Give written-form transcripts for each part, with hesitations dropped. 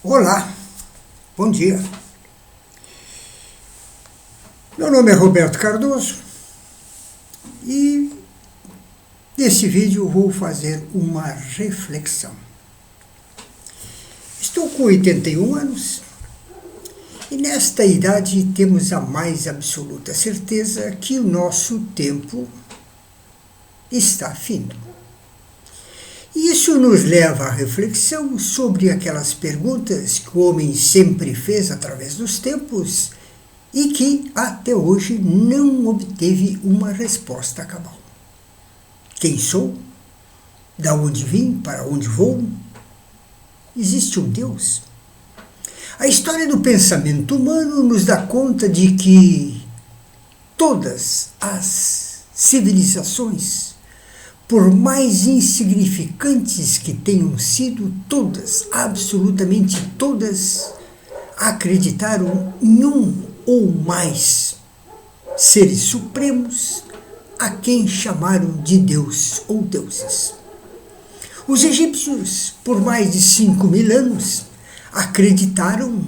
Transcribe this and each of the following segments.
Olá, bom dia. Meu nome é Roberto Cardoso e nesse vídeo vou fazer uma reflexão. Estou com 81 anos e nesta idade temos a mais absoluta certeza que o nosso tempo está findo. Isso nos leva à reflexão sobre aquelas perguntas que o homem sempre fez através dos tempos e que até hoje não obteve uma resposta cabal. Quem sou? Da onde vim? Para onde vou? Existe um Deus? A história do pensamento humano nos dá conta de que todas as civilizações, por mais insignificantes que tenham sido, todas, absolutamente todas, acreditaram em um ou mais seres supremos a quem chamaram de Deus ou deuses. Os egípcios, por mais de 5.000 anos, acreditaram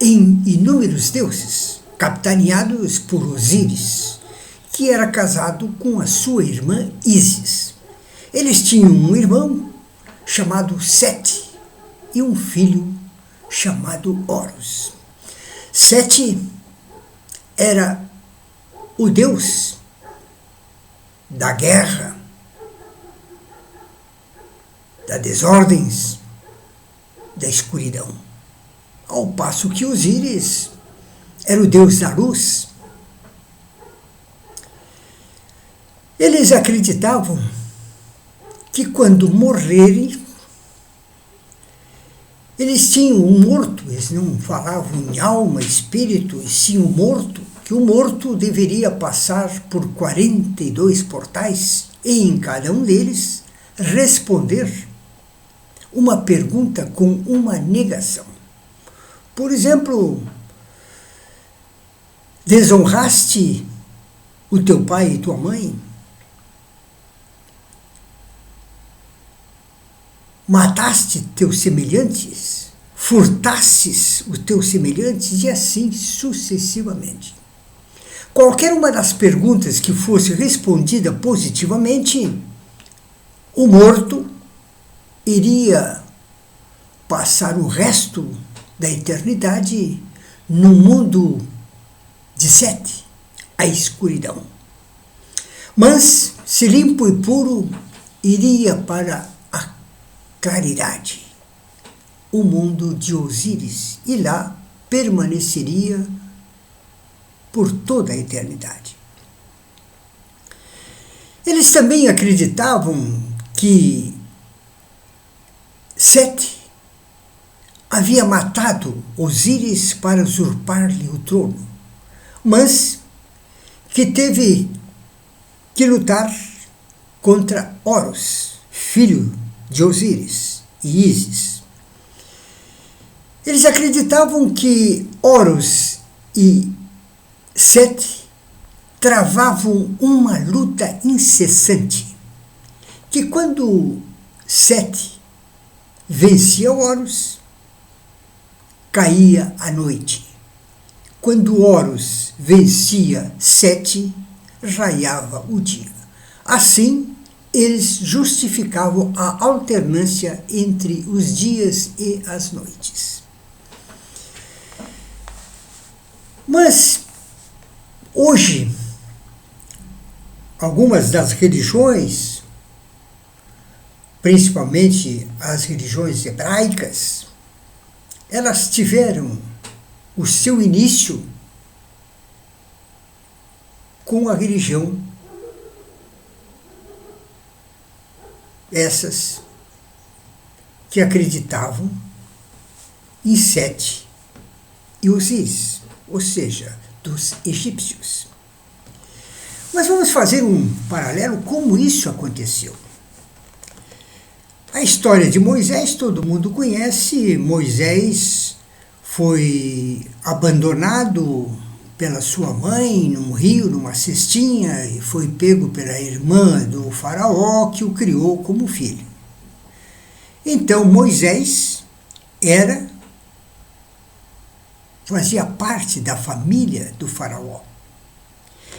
em inúmeros deuses, capitaneados por Osíris, que era casado com a sua irmã Ísis. Eles tinham um irmão chamado Sete e um filho chamado Horus. Sete era o deus da guerra, das desordens, da escuridão, ao passo que Osíris era o deus da luz. Eles acreditavam que quando morrerem, eles tinham um morto, eles não falavam em alma, espírito, e sim o morto, que o morto deveria passar por 42 portais e em cada um deles responder uma pergunta com uma negação. Por exemplo, desonraste o teu pai e tua mãe? Mataste teus semelhantes? Furtastes os teus semelhantes? E assim sucessivamente. Qualquer uma das perguntas que fosse respondida positivamente, o morto iria passar o resto da eternidade no mundo de Sete, a escuridão. Mas, se limpo e puro, iria para a claridade, o mundo de Osíris, e lá permaneceria por toda a eternidade. Eles também acreditavam que Sete havia matado Osíris para usurpar-lhe o trono, mas que teve que lutar contra Horus, filho de Osíris e Ísis. Eles acreditavam que Horus e Sete travavam uma luta incessante, que quando Sete vencia Horus, caía a noite. Quando Horus vencia Sete, raiava o dia. Assim, eles justificavam a alternância entre os dias e as noites. Mas, hoje, algumas das religiões, principalmente as religiões hebraicas, elas tiveram o seu início com a religião, essas que acreditavam em Sete e Osíris, ou seja, dos egípcios. Mas vamos fazer um paralelo como isso aconteceu. A história de Moisés todo mundo conhece. Moisés foi abandonado pela sua mãe num rio, numa cestinha, e foi pego pela irmã do faraó, que o criou como filho. Então Moisés era fazia parte da família do faraó.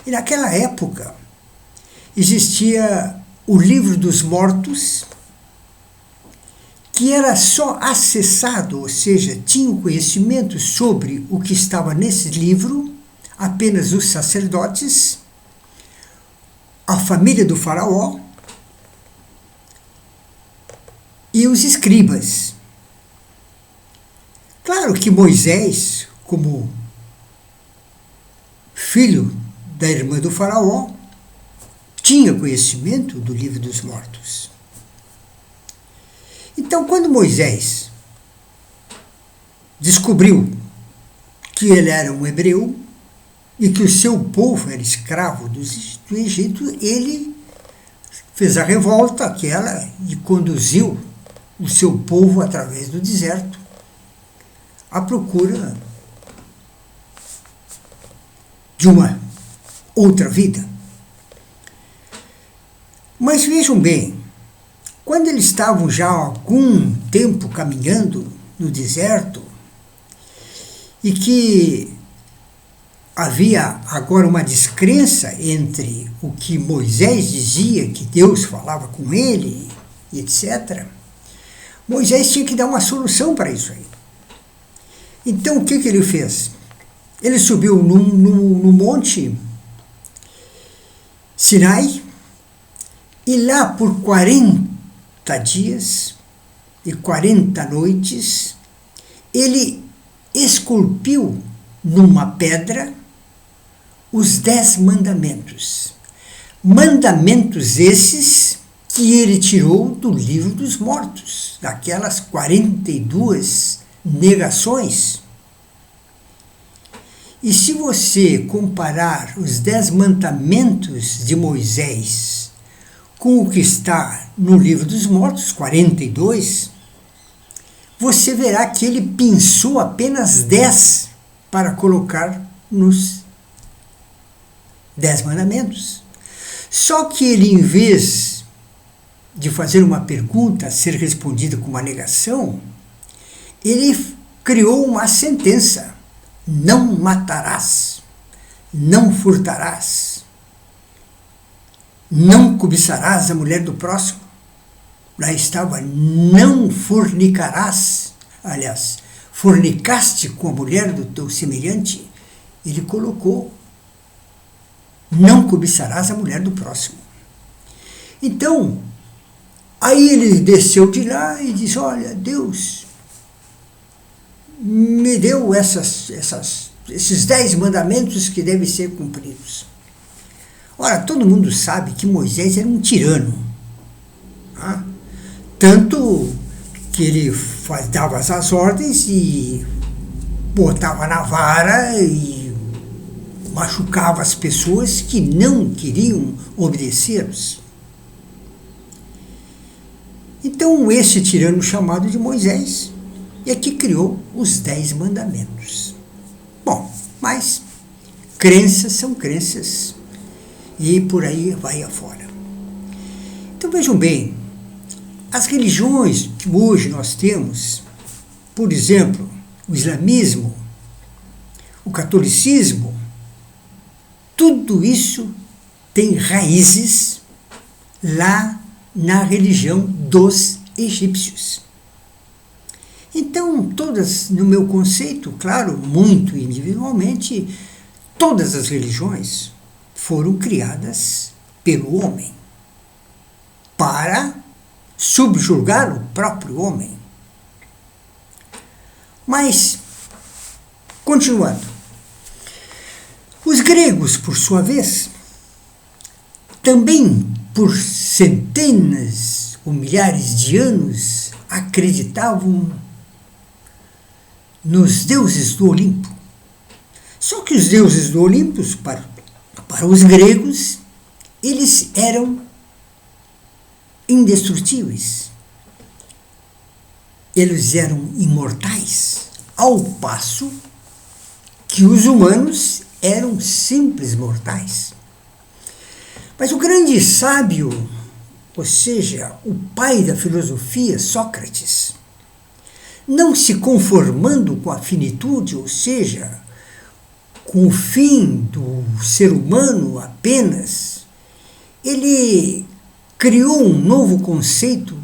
E naquela época existia o livro dos mortos, que era só acessado, ou seja, tinha o conhecimento sobre o que estava nesse livro apenas os sacerdotes, a família do faraó e os escribas. Claro que Moisés, como filho da irmã do faraó, tinha conhecimento do livro dos mortos. Então, quando Moisés descobriu que ele era um hebreu e que o seu povo era escravo do Egito, ele fez a revolta aquela e conduziu o seu povo através do deserto à procura de uma outra vida. Mas vejam bem, quando eles estavam já há algum tempo caminhando no deserto e que havia agora uma descrença entre o que Moisés dizia, que Deus falava com ele, etc., Moisés tinha que dar uma solução para isso aí. Então o que ele fez? Ele subiu no monte Sinai e lá por 40 dias e 40 noites, ele esculpiu numa pedra os 10 mandamentos. Mandamentos esses que ele tirou do livro dos mortos, daquelas 42 negações. E se você comparar os 10 mandamentos de Moisés com o que está no livro dos mortos, 42, você verá que ele pensou apenas 10 para colocar nos 10 mandamentos. Só que ele, em vez de fazer uma pergunta a ser respondida com uma negação, ele criou uma sentença: não matarás, não furtarás, não cobiçarás a mulher do próximo. Lá estava, não fornicarás. Aliás, fornicaste com a mulher do teu semelhante. Ele colocou, não cobiçarás a mulher do próximo. Então, aí ele desceu de lá e disse: olha, Deus me deu esses 10 mandamentos que devem ser cumpridos. Ora, todo mundo sabe que Moisés era um tirano. Tá? Tanto que ele dava as ordens e botava na vara e machucava as pessoas que não queriam obedecê-los. Então, esse tirano chamado de Moisés é que criou os 10 mandamentos. Bom, mas crenças são crenças e por aí vai afora. Então vejam bem, as religiões que hoje nós temos, por exemplo, o islamismo, o catolicismo, tudo isso tem raízes lá na religião dos egípcios. Então, todas, no meu conceito, claro, muito individualmente, todas as religiões foram criadas pelo homem para subjugar o próprio homem. Mas, continuando, os gregos, por sua vez, também por centenas ou milhares de anos acreditavam nos deuses do Olimpo. Só que os deuses do Olimpo, para os gregos, eles eram indestrutíveis. Eles eram imortais, ao passo que os humanos eram simples mortais. Mas o grande sábio, ou seja, o pai da filosofia, Sócrates, não se conformando com a finitude, ou seja, com o fim do ser humano apenas, ele criou um novo conceito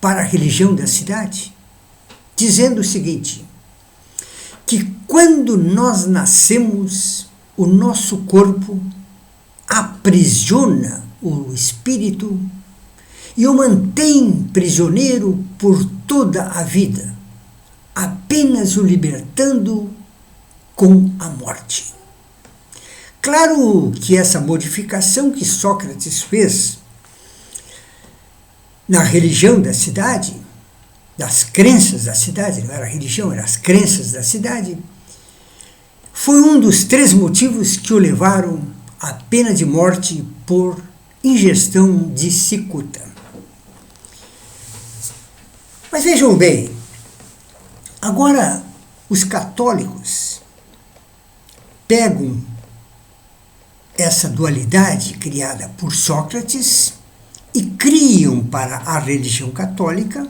para a religião da cidade, dizendo o seguinte, que quando nós nascemos, o nosso corpo aprisiona o espírito e o mantém prisioneiro por toda a vida, apenas o libertando com a morte. Claro que essa modificação que Sócrates fez na religião da cidade, das crenças da cidade, não era religião, eram as crenças da cidade, foi um dos 3 motivos que o levaram à pena de morte por ingestão de cicuta. Mas vejam bem, agora os católicos pegam essa dualidade criada por Sócrates e criam para a religião católica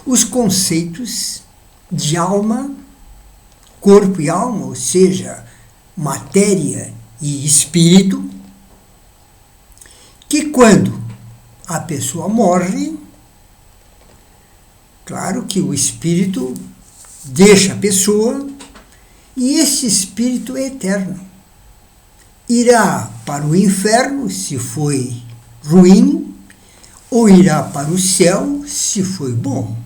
os conceitos de alma, corpo e alma, ou seja, matéria e espírito, que quando a pessoa morre, claro que o espírito deixa a pessoa e esse espírito é eterno. Irá para o inferno se foi ruim ou irá para o céu se foi bom.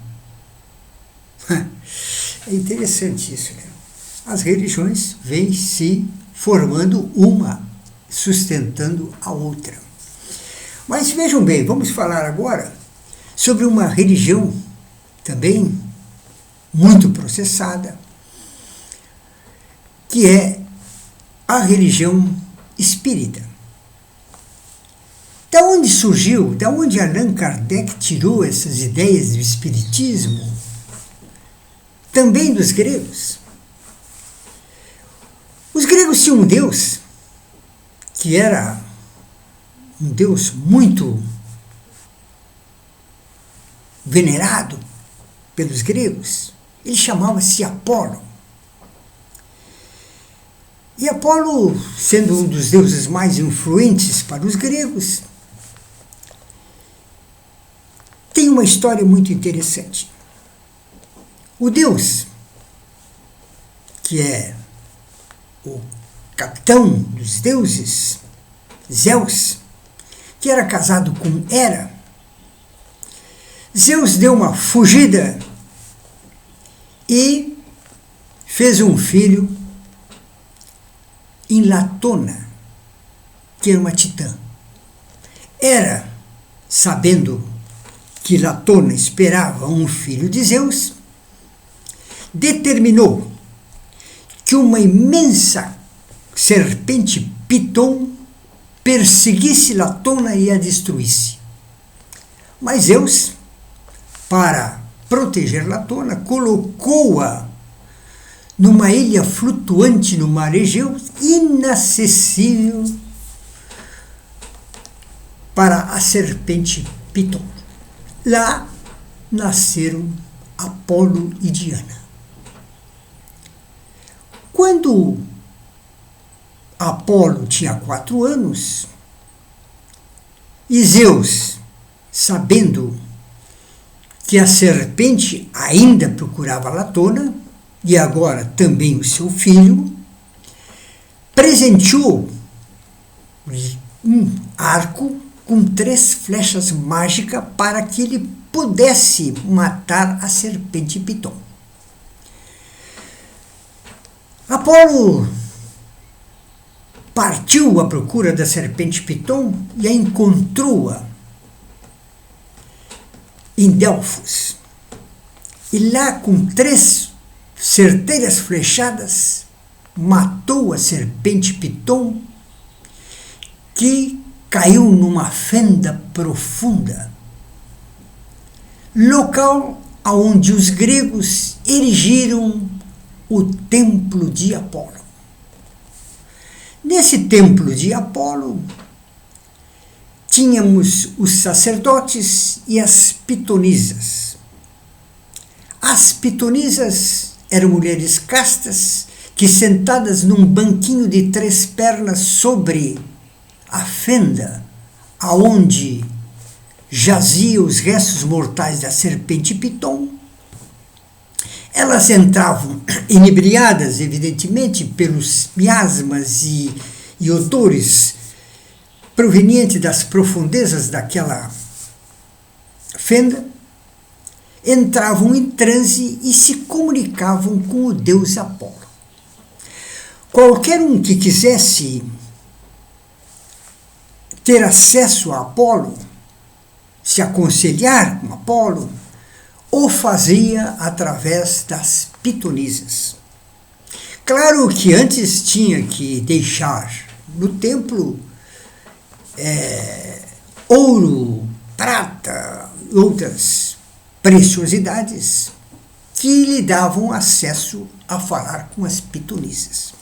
É interessante isso, né? As religiões vêm se formando uma, sustentando a outra. Mas vejam bem, vamos falar agora sobre uma religião também muito processada, que é a religião espírita. Da onde surgiu, da onde Allan Kardec tirou essas ideias do espiritismo? Também dos gregos. Os gregos tinham um deus, que era um deus muito venerado pelos gregos. Ele chamava-se Apolo. E Apolo, sendo um dos deuses mais influentes para os gregos, tem uma história muito interessante. O deus, que é o capitão dos deuses, Zeus, que era casado com Hera, Zeus deu uma fugida e fez um filho em Latona, que era uma titã. Hera, sabendo que Latona esperava um filho de Zeus, determinou que uma imensa serpente Piton perseguisse Latona e a destruísse. Mas Zeus, para proteger Latona, colocou-a numa ilha flutuante no mar Egeu, inacessível para a serpente Piton. Lá nasceram Apolo e Diana. Quando Apolo tinha 4 anos, e Zeus, sabendo que a serpente ainda procurava Latona, e agora também o seu filho, presenteou um arco com 3 flechas mágicas para que ele pudesse matar a serpente Piton. Apolo partiu à procura da serpente Piton e a encontrou-a em Delfos. E lá, com 3 certeiras flechadas, matou a serpente Piton, que caiu numa fenda profunda, local onde os gregos erigiram o templo de Apolo. Nesse templo de Apolo, tínhamos os sacerdotes e as pitonisas. As pitonisas eram mulheres castas que, sentadas num banquinho de 3 pernas sobre a fenda aonde jaziam os restos mortais da serpente Piton, elas entravam inebriadas, evidentemente, pelos miasmas e odores provenientes das profundezas daquela fenda, entravam em transe e se comunicavam com o deus Apolo. Qualquer um que quisesse ter acesso a Apolo, se aconselhar com Apolo, o fazia através das pitonisas. Claro que antes tinha que deixar no templo ouro, prata, outras preciosidades que lhe davam acesso a falar com as pitonisas.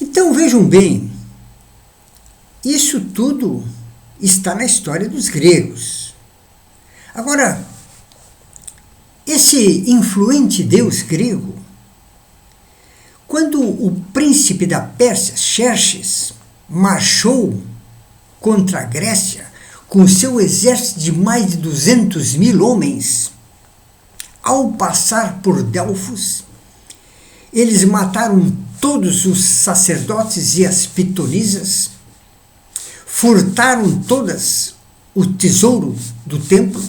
Então vejam bem, isso tudo está na história dos gregos. Agora, esse influente deus grego, quando o príncipe da Pérsia, Xerxes, marchou contra a Grécia com seu exército de mais de 200.000 homens, ao passar por Delfos, eles mataram todos os sacerdotes e as pitonisas, furtaram todas o tesouro do templo,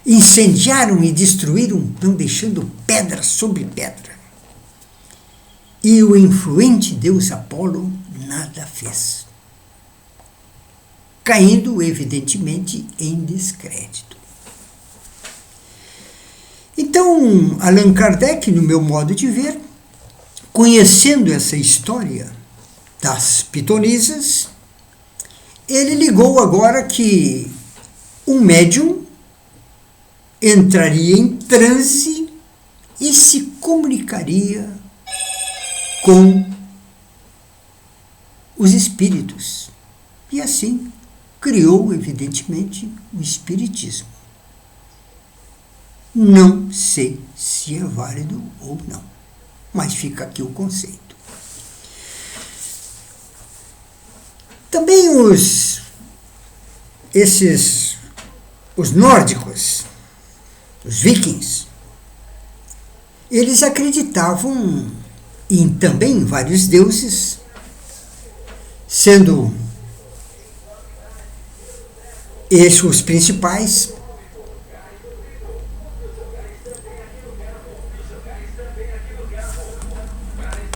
incendiaram e destruíram, não deixando pedra sobre pedra. E o influente deus Apolo nada fez, caindo evidentemente em descrédito. Então, Allan Kardec, no meu modo de ver, conhecendo essa história das pitonisas, ele ligou agora que um médium entraria em transe e se comunicaria com os espíritos. E assim criou, evidentemente, o espiritismo. Não sei se é válido ou não, mas fica aqui o conceito. Também os nórdicos, os vikings, eles acreditavam também em vários deuses, sendo esses os principais,